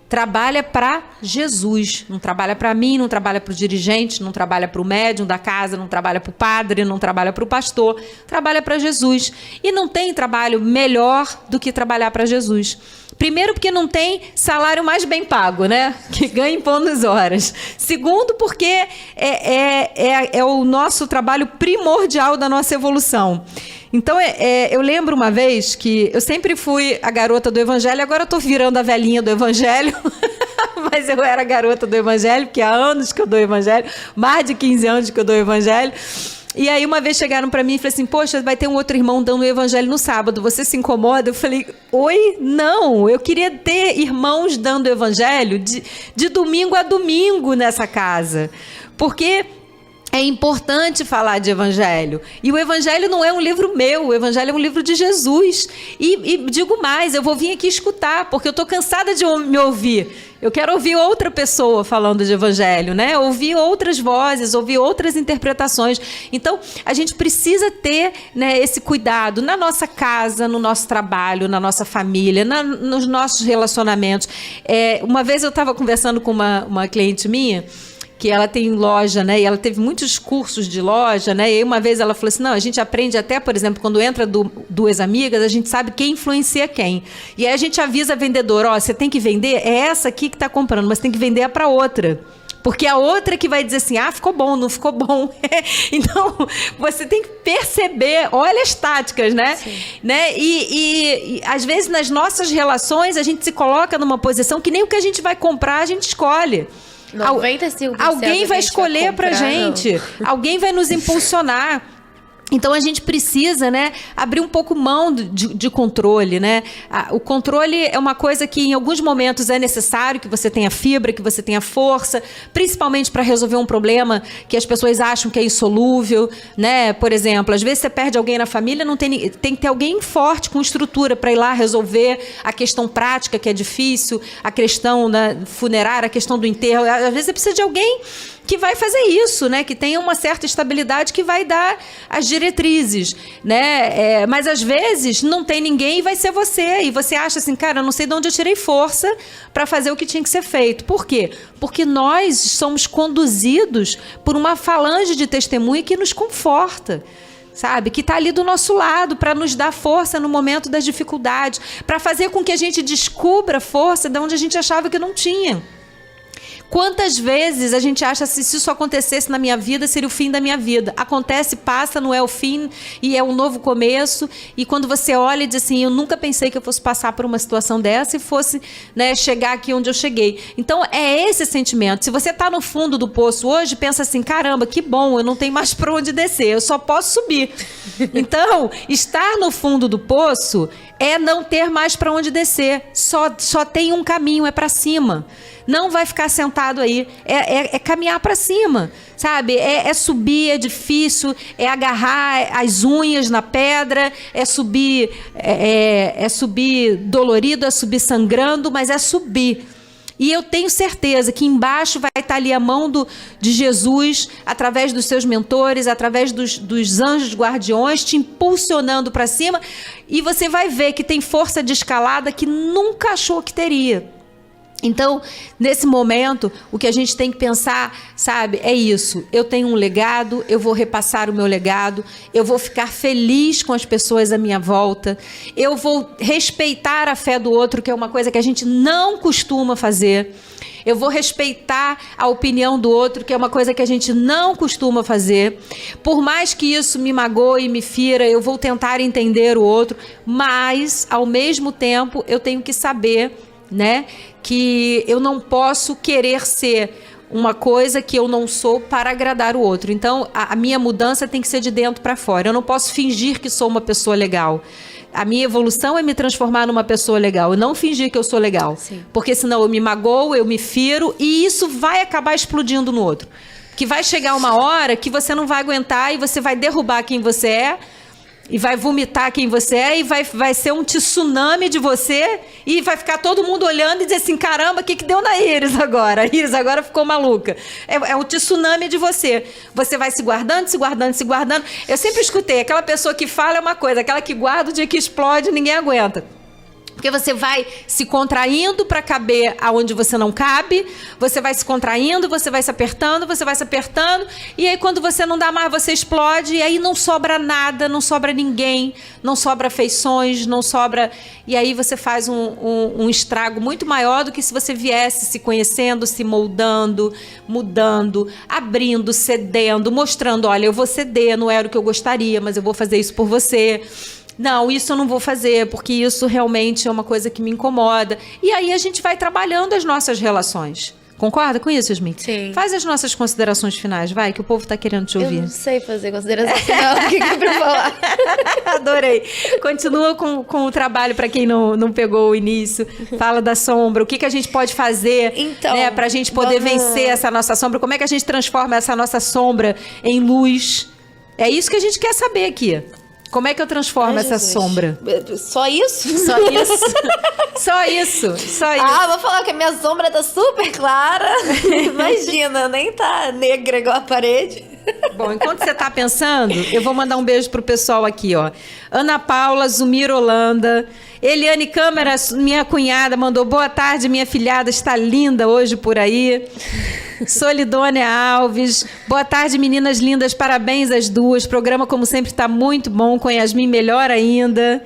trabalha para Jesus, não trabalha para mim, não trabalha para o dirigente, não trabalha para o médium da casa, não trabalha para o padre, não trabalha para o pastor, trabalha para Jesus. E não tem trabalho melhor do que trabalhar para Jesus. Primeiro, porque não tem salário mais bem pago, né? Que ganha em bônus horas. Segundo, porque é o nosso trabalho primordial da nossa evolução. Então, eu lembro uma vez que eu sempre fui a garota do Evangelho, agora eu estou virando a velhinha do Evangelho, mas eu era a garota do Evangelho, porque há anos que eu dou Evangelho, mais de 15 anos que eu dou Evangelho. E aí uma vez chegaram para mim e falaram assim, poxa, vai ter um outro irmão dando o Evangelho no sábado, você se incomoda? Eu falei, oi, não, eu queria ter irmãos dando o Evangelho de domingo a domingo nessa casa, porque é importante falar de Evangelho. E o Evangelho não é um livro meu, o Evangelho é um livro de Jesus. E digo mais, eu vou vir aqui escutar, porque eu estou cansada de me ouvir. Eu quero ouvir outra pessoa falando de Evangelho, né? Ouvir outras vozes, ouvir outras interpretações. Então, a gente precisa ter, né, esse cuidado na nossa casa, no nosso trabalho, na nossa família, nos nossos relacionamentos. Uma vez eu estava conversando com uma cliente minha, que ela tem loja, né? E ela teve muitos cursos de loja, né? E aí uma vez ela falou assim, não, a gente aprende até, por exemplo, quando entra duas amigas, a gente sabe quem influencia quem. E aí a gente avisa a vendedora, ó, você tem que vender, é essa aqui que está comprando, mas tem que vender para outra. Porque a outra que vai dizer assim, ficou bom, não ficou bom. Então, você tem que perceber, olha as táticas, né? Né? E às vezes nas nossas relações a gente se coloca numa posição que nem o que a gente vai comprar a gente escolhe. 95% alguém vai escolher pra gente, alguém vai nos impulsionar. Então, a gente precisa, né, abrir um pouco mão de controle, né? O controle é uma coisa que, em alguns momentos, é necessário que você tenha fibra, que você tenha força, principalmente para resolver um problema que as pessoas acham que é insolúvel, né? Por exemplo, às vezes você perde alguém na família, tem que ter alguém forte, com estrutura, para ir lá resolver a questão prática, que é difícil, a questão da funerária, a questão do enterro. Às vezes você precisa de alguém que vai fazer isso, né? Que tenha uma certa estabilidade, que vai dar as diretrizes, né? Mas às vezes não tem ninguém e vai ser você. E você acha assim, cara, eu não sei de onde eu tirei força para fazer o que tinha que ser feito. Por quê? Porque nós somos conduzidos por uma falange de testemunha que nos conforta. Sabe? Que está ali do nosso lado para nos dar força no momento das dificuldades, para fazer com que a gente descubra força de onde a gente achava que não tinha. Quantas vezes a gente acha assim, se isso acontecesse na minha vida, seria o fim da minha vida. Acontece, passa, não é o fim e é um novo começo. E quando você olha e diz assim, eu nunca pensei que eu fosse passar por uma situação dessa e fosse, né, chegar aqui onde eu cheguei. Então, é esse sentimento. Se você está no fundo do poço hoje, pensa assim, caramba, que bom, eu não tenho mais para onde descer, eu só posso subir. Então, estar no fundo do poço é não ter mais para onde descer. Só tem um caminho, é para cima. Não vai ficar sentado aí, é caminhar para cima, sabe? É subir, é difícil, é agarrar as unhas na pedra, é subir dolorido, é subir sangrando, mas é subir. E eu tenho certeza que embaixo vai estar ali a mão de Jesus, através dos seus mentores, através dos anjos guardiões, te impulsionando para cima, e você vai ver que tem força de escalada que nunca achou que teria. Então, nesse momento, o que a gente tem que pensar, sabe, é isso. Eu tenho um legado, eu vou repassar o meu legado, eu vou ficar feliz com as pessoas à minha volta, eu vou respeitar a fé do outro, que é uma coisa que a gente não costuma fazer. Eu vou respeitar a opinião do outro, que é uma coisa que a gente não costuma fazer. Por mais que isso me magoe e me fira, eu vou tentar entender o outro, mas, ao mesmo tempo, eu tenho que saber, né, que eu não posso querer ser uma coisa que eu não sou para agradar o outro. Então, a minha mudança tem que ser de dentro para fora. Eu não posso fingir que sou uma pessoa legal. A minha evolução é me transformar numa pessoa legal, e não fingir que eu sou legal. Sim. Porque senão eu me magoo, eu me firo, e isso vai acabar explodindo no outro. Que vai chegar uma hora que você não vai aguentar e você vai derrubar quem você é, e vai vomitar quem você é, e vai ser um tsunami de você, e vai ficar todo mundo olhando e dizer assim, caramba, o que deu na Iris agora? A Iris agora ficou maluca. É um tsunami de você. Você vai se guardando, se guardando, se guardando. Eu sempre escutei, aquela pessoa que fala é uma coisa, aquela que guarda, o dia que explode, ninguém aguenta. Porque você vai se contraindo para caber aonde você não cabe, você vai se contraindo, você vai se apertando, e aí quando você não dá mais, você explode, e aí não sobra nada, não sobra ninguém, não sobra afeições, não sobra... E aí você faz um estrago muito maior do que se você viesse se conhecendo, se moldando, mudando, abrindo, cedendo, mostrando, olha, eu vou ceder, não era o que eu gostaria, mas eu vou fazer isso por você. Não, isso eu não vou fazer, porque isso realmente é uma coisa que me incomoda. E aí a gente vai trabalhando as nossas relações. Concorda com isso, Yasmin? Sim. Faz as nossas considerações finais, vai, que o povo está querendo te ouvir. Eu não sei fazer consideração final, o que é pra falar? Adorei. Continua com o trabalho, para quem não pegou o início. Fala da sombra, o que a gente pode fazer, então, né, para a gente poder vencer essa nossa sombra. Como é que a gente transforma essa nossa sombra em luz? É isso que a gente quer saber aqui. Como é que eu transformo essa sombra? Só isso? Só isso. Só isso. Só isso. Ah, vou falar que a minha sombra tá super clara. Imagina, nem tá negra igual a parede. Bom, enquanto você tá pensando, eu vou mandar um beijo pro pessoal aqui, ó. Ana Paula, Zumir Holanda, Eliane Câmara, minha cunhada, mandou boa tarde, minha filhada está linda hoje por aí. Solidônia Alves. Boa tarde, meninas lindas. Parabéns às duas. O programa, como sempre, está muito bom. Com Yasmin, melhor ainda.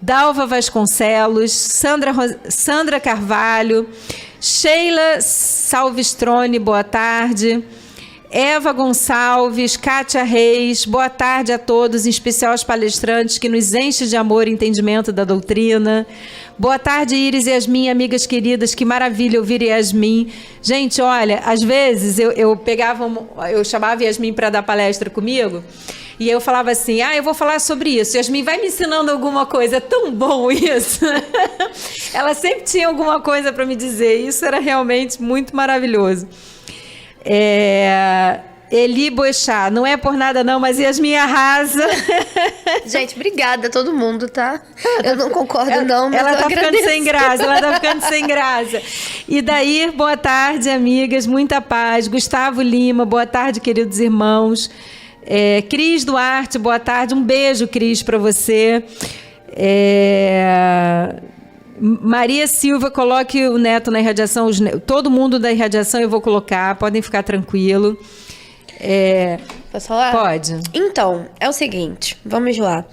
Dalva Vasconcelos. Sandra Carvalho. Sheila Salvestrone, boa tarde. Eva Gonçalves, Kátia Reis, boa tarde a todos, em especial aos palestrantes que nos enchem de amor e entendimento da doutrina. Boa tarde, Iris e Yasmin, amigas queridas, que maravilha ouvir Yasmin. Gente, olha, às vezes eu chamava Yasmin para dar palestra comigo, e eu falava assim, eu vou falar sobre isso. Yasmin vai me ensinando alguma coisa, é tão bom isso. Ela sempre tinha alguma coisa para me dizer, isso era realmente muito maravilhoso. Eli Boechat, não é por nada não, mas Yasmin arrasa. Gente, obrigada a todo mundo, tá? Eu não concordo não, mas ela tá agradeço. ficando sem graça. E daí, boa tarde, amigas, muita paz. Gustavo Lima, boa tarde, queridos irmãos. Cris Duarte, boa tarde, um beijo, Cris, para você. Maria Silva, coloque o Neto na irradiação, todo mundo da irradiação eu vou colocar, podem ficar tranquilo. Posso falar? Pode. Então, é o seguinte, vamos lá.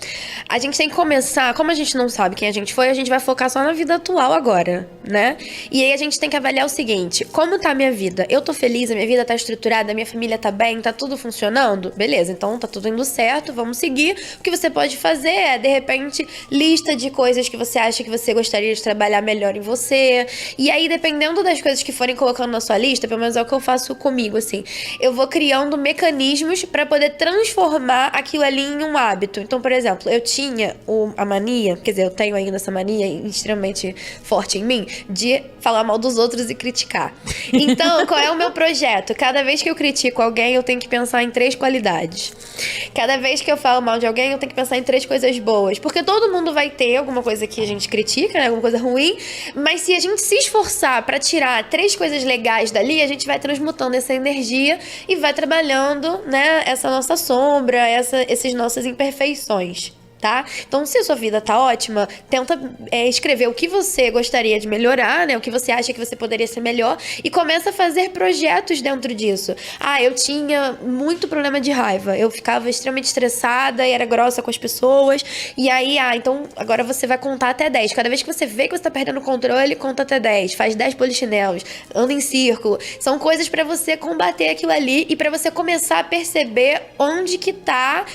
A gente tem que começar, como a gente não sabe quem a gente foi, a gente vai focar só na vida atual agora, né? E aí a gente tem que avaliar o seguinte, como tá a minha vida? Eu tô feliz, a minha vida tá estruturada, a minha família tá bem, tá tudo funcionando? Beleza, então tá tudo indo certo, vamos seguir. O que você pode fazer é, de repente, lista de coisas que você acha que você gostaria de trabalhar melhor em você. E aí, dependendo das coisas que forem colocando na sua lista, pelo menos é o que eu faço comigo, assim, eu vou criando mecanismos para poder transformar aquilo ali em um hábito. Então, por exemplo, eu tinha a mania, quer dizer, eu tenho ainda essa mania extremamente forte em mim, de falar mal dos outros e criticar. Então, qual é o meu projeto? Cada vez que eu critico alguém, eu tenho que pensar em 3 qualidades. Cada vez que eu falo mal de alguém, eu tenho que pensar em 3 coisas boas. Porque todo mundo vai ter alguma coisa que a gente critica, né? Alguma coisa ruim, mas se a gente se esforçar para tirar 3 coisas legais dali, a gente vai transmutando essa energia e vai trabalhando, né, essa nossa sombra, essas nossas imperfeições, tá? Então, se a sua vida tá ótima, tenta escrever o que você gostaria de melhorar, né? O que você acha que você poderia ser melhor e começa a fazer projetos dentro disso. Eu tinha muito problema de raiva. Eu ficava extremamente estressada e era grossa com as pessoas. E aí, então agora você vai contar até 10. Cada vez que você vê que você tá perdendo o controle, conta até 10. Faz 10 polichinelos, anda em círculo. São coisas pra você combater aquilo ali e pra você começar a perceber onde que tá,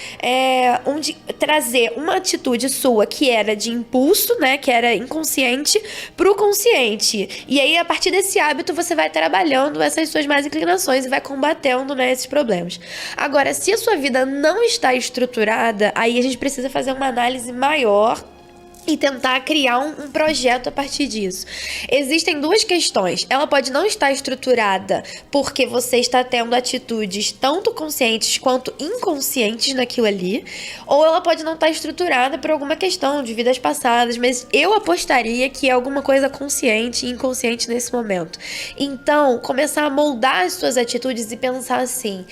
onde trazer uma atitude sua que era de impulso, né, que era inconsciente, pro consciente. E aí, a partir desse hábito, você vai trabalhando essas suas más inclinações e vai combatendo, né, esses problemas. Agora, se a sua vida não está estruturada, aí a gente precisa fazer uma análise maior e tentar criar um projeto a partir disso. Existem 2 questões. Ela pode não estar estruturada porque você está tendo atitudes tanto conscientes quanto inconscientes naquilo ali, ou ela pode não estar estruturada por alguma questão de vidas passadas, mas eu apostaria que é alguma coisa consciente e inconsciente nesse momento. Então, começar a moldar as suas atitudes e pensar assim: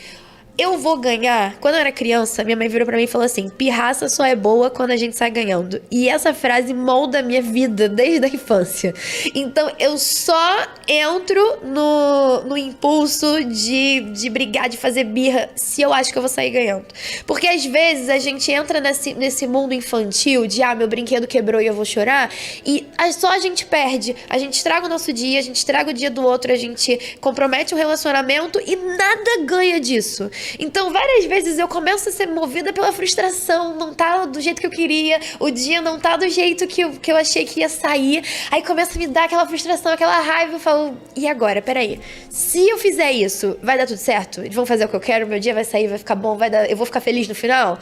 eu vou ganhar. Quando eu era criança, minha mãe virou pra mim e falou assim: pirraça só é boa quando a gente sai ganhando. E essa frase molda a minha vida desde a infância. Então eu só entro no impulso de brigar, de fazer birra, se eu acho que eu vou sair ganhando. Porque às vezes a gente entra nesse mundo infantil de meu brinquedo quebrou e eu vou chorar, e só a gente perde. A gente estraga o nosso dia, a gente estraga o dia do outro, a gente compromete um relacionamento e nada ganha disso. Então, várias vezes eu começo a ser movida pela frustração, não tá do jeito que eu queria, o dia não tá do jeito que eu achei que ia sair, aí começa a me dar aquela frustração, aquela raiva, eu falo: e agora? Peraí, se eu fizer isso, vai dar tudo certo? Eles vão fazer o que eu quero, meu dia vai sair, vai ficar bom, eu vou ficar feliz no final?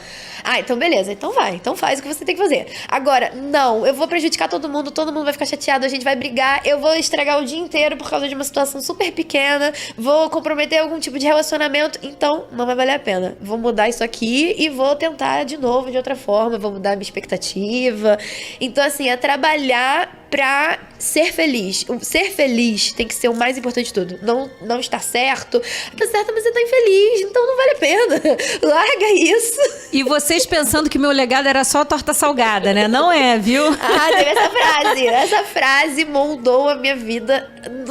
Então beleza, então vai, então faz o que você tem que fazer. Agora, não, eu vou prejudicar todo mundo vai ficar chateado, a gente vai brigar, eu vou estragar o dia inteiro por causa de uma situação super pequena, vou comprometer algum tipo de relacionamento, então não vai valer a pena. Vou mudar isso aqui e vou tentar de novo, de outra forma, vou mudar a minha expectativa. Então, assim, é trabalhar pra ser feliz. O ser feliz tem que ser o mais importante de tudo. Não estar certo. Tá certo, mas você tá infeliz, então não vale a pena. Larga isso. E vocês pensando que meu legado era só torta salgada, né? Não é, viu? Teve essa frase. Essa frase moldou a minha vida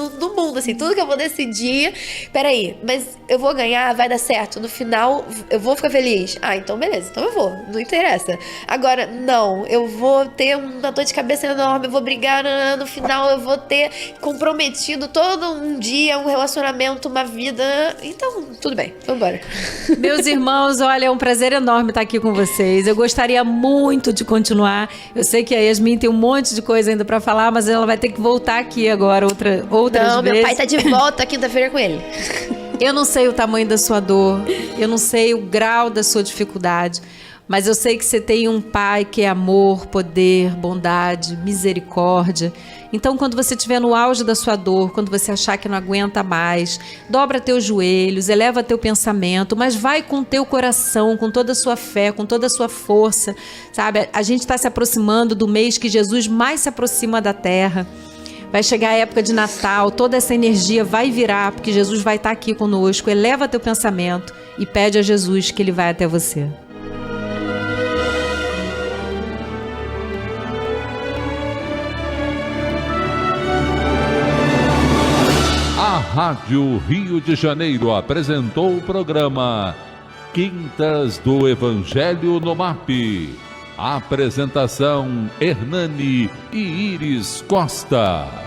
do mundo, assim, tudo que eu vou decidir. Peraí, mas eu vou ganhar, vai dar certo. No final, eu vou ficar feliz. Ah, então beleza, então eu vou, não interessa. Agora, não, eu vou ter uma dor de cabeça enorme, eu vou brigar, no final eu vou ter comprometido todo um dia, um relacionamento, uma vida. Então, tudo bem, vamos embora. Meus irmãos, olha, é um prazer enorme estar aqui com vocês. Eu gostaria muito de continuar. Eu sei que a Yasmin tem um monte de coisa ainda pra falar, mas ela vai ter que voltar aqui agora outras não, vezes. Meu pai tá de volta quinta-feira com ele. Eu não sei o tamanho da sua dor, eu não sei o grau da sua dificuldade, mas eu sei que você tem um pai que é amor, poder, bondade, misericórdia. Então, quando você estiver no auge da sua dor, quando você achar que não aguenta mais, dobra teus joelhos, eleva teu pensamento, mas vai com teu coração, com toda a sua fé, com toda a sua força, sabe? A gente está se aproximando do mês que Jesus mais se aproxima da terra. Vai chegar a época de Natal, toda essa energia vai virar, porque Jesus vai estar aqui conosco. Eleva teu pensamento e pede a Jesus que Ele vai até você. A Rádio Rio de Janeiro apresentou o programa Quintas do Evangelho no MAP. Apresentação Hernani e Iris Costa.